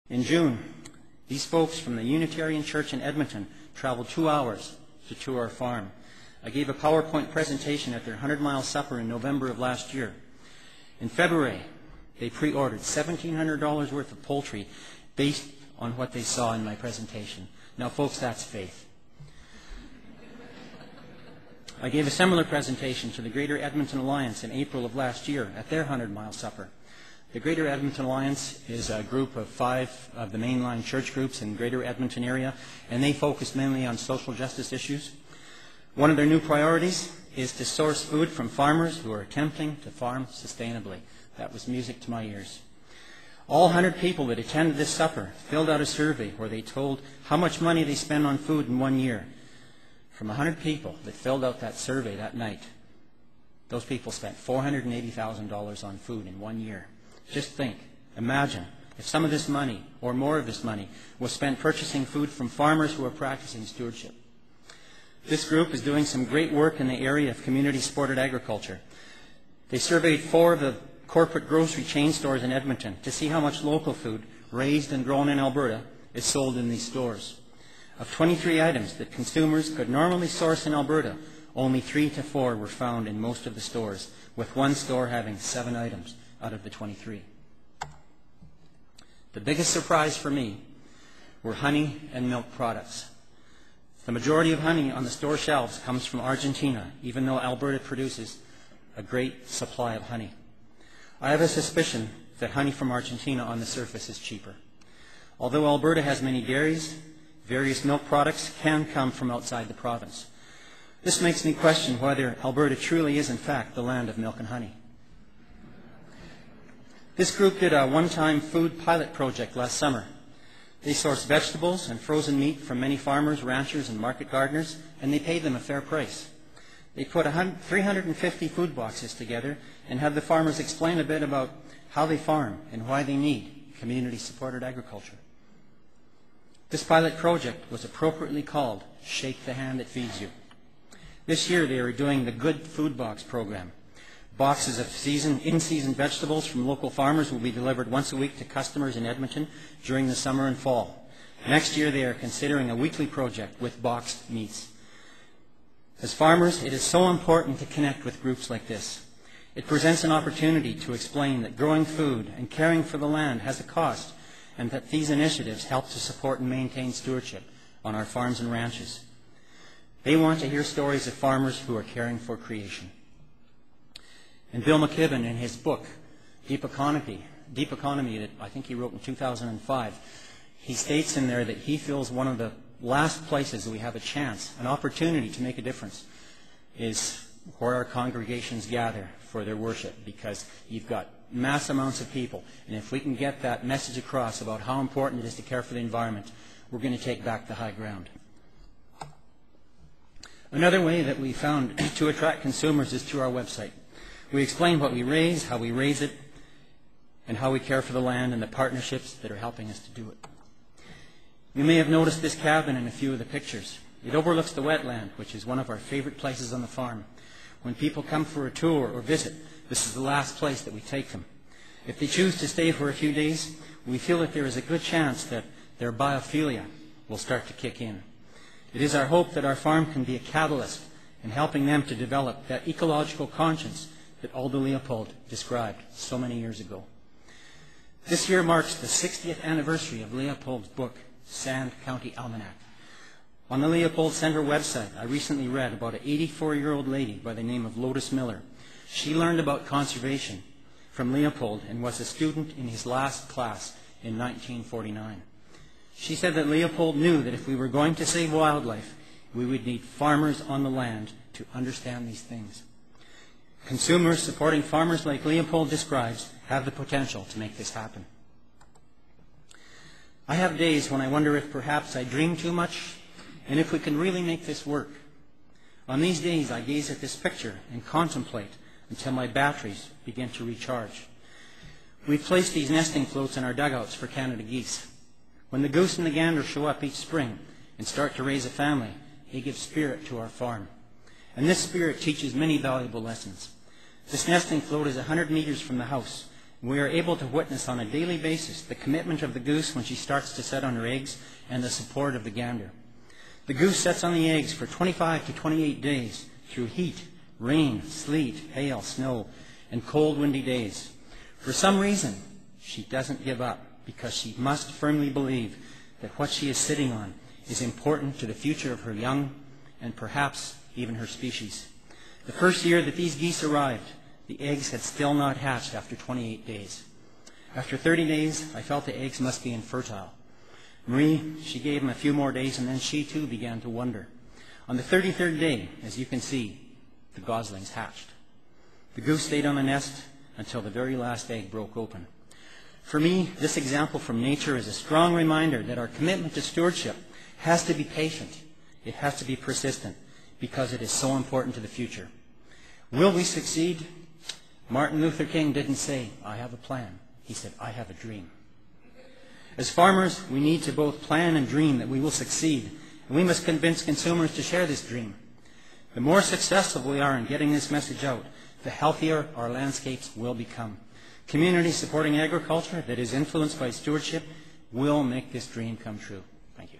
In June, these folks from the Unitarian Church in Edmonton traveled 2 hours to tour our farm. I gave a PowerPoint presentation at their 100-mile supper in November of last year. In February, they pre-ordered $1,700 worth of poultry based on what they saw in my presentation. Now, folks, that's faith. I gave a similar presentation to the Greater Edmonton Alliance in April of last year at their 100-mile supper. The Greater Edmonton Alliance is a group of 5 of the mainline church groups in the Greater Edmonton area, and they focus mainly on social justice issues. One of their new priorities is to source food from farmers who are attempting to farm sustainably. That was music to my ears. All 100 people that attended this supper filled out a survey where they told how much money they spend on food in 1 year. From 100 people that filled out that survey that night, those people spent $480,000 on food in 1 year. Just think, imagine, if some of this money, or more of this money, was spent purchasing food from farmers who are practicing stewardship. This group is doing some great work in the area of community-supported agriculture. They surveyed 4 of the corporate grocery chain stores in Edmonton to see how much local food, raised and grown in Alberta, is sold in these stores. Of 23 items that consumers could normally source in Alberta, only 3 to 4 were found in most of the stores, with one store having 7 items out of the 23. The biggest surprise for me were honey and milk products. The majority of honey on the store shelves comes from Argentina, even though Alberta produces a great supply of honey. I have a suspicion that honey from Argentina on the surface is cheaper. Although Alberta has many dairies, various milk products can come from outside the province. This makes me question whether Alberta truly is in fact the land of milk and honey. This group did a one-time food pilot project last summer. They sourced vegetables and frozen meat from many farmers, ranchers, and market gardeners, and they paid them a fair price. They put 350 food boxes together and had the farmers explain a bit about how they farm and why they need community-supported agriculture. This pilot project was appropriately called Shake the Hand That Feeds You. This year they are doing the Good Food Box program. Boxes of in-season vegetables from local farmers will be delivered once a week to customers in Edmonton during the summer and fall. Next year they are considering a weekly project with boxed meats. As farmers, it is so important to connect with groups like this. It presents an opportunity to explain that growing food and caring for the land has a cost, and that these initiatives help to support and maintain stewardship on our farms and ranches. They want to hear stories of farmers who are caring for creation. And Bill McKibben, in his book, Deep Economy, that I think he wrote in 2005, he states in there that he feels one of the last places that we have a chance, an opportunity to make a difference, is where our congregations gather for their worship, because you've got mass amounts of people, and if we can get that message across about how important it is to care for the environment, we're going to take back the high ground. Another way that we found to attract consumers is through our website. We explain what we raise, how we raise it, and how we care for the land and the partnerships that are helping us to do it. You may have noticed this cabin in a few of the pictures. It overlooks the wetland, which is one of our favorite places on the farm. When people come for a tour or visit, this is the last place that we take them. If they choose to stay for a few days, we feel that there is a good chance that their biophilia will start to kick in. It is our hope that our farm can be a catalyst in helping them to develop that ecological conscience that Aldo Leopold described so many years ago. This year marks the 60th anniversary of Leopold's book, Sand County Almanac. On the Leopold Center website, I recently read about an 84-year-old lady by the name of Lotus Miller. She learned about conservation from Leopold and was a student in his last class in 1949. She said that Leopold knew that if we were going to save wildlife, we would need farmers on the land to understand these things. Consumers supporting farmers like Leopold describes have the potential to make this happen. I have days when I wonder if perhaps I dream too much and if we can really make this work. On these days, I gaze at this picture and contemplate until my batteries begin to recharge. We've placed these nesting floats in our dugouts for Canada geese. When the goose and the gander show up each spring and start to raise a family, they give spirit to our farm. And this spirit teaches many valuable lessons. This nesting float is 100 meters from the house, We are able to witness on a daily basis the commitment of the goose when she starts to set on her eggs and the support of the gander. The goose sets on the eggs for 25 to 28 days through heat, rain, sleet, hail, snow, and cold, windy days. For some reason, she doesn't give up because she must firmly believe that what she is sitting on is important to the future of her young and perhaps even her species. The first year that these geese arrived, the eggs had still not hatched after 28 days. After 30 days, I felt the eggs must be infertile. Marie, she gave them a few more days, and then she too began to wonder. On the 33rd day, as you can see, the goslings hatched. The goose stayed on the nest until the very last egg broke open. For me, this example from nature is a strong reminder that our commitment to stewardship has to be patient. It has to be persistent because it is so important to the future. Will we succeed? Martin Luther King didn't say, "I have a plan." He said, "I have a dream." As farmers, we need to both plan and dream that we will succeed, and we must convince consumers to share this dream. The more successful we are in getting this message out, the healthier our landscapes will become. Communities supporting agriculture that is influenced by stewardship will make this dream come true. Thank you.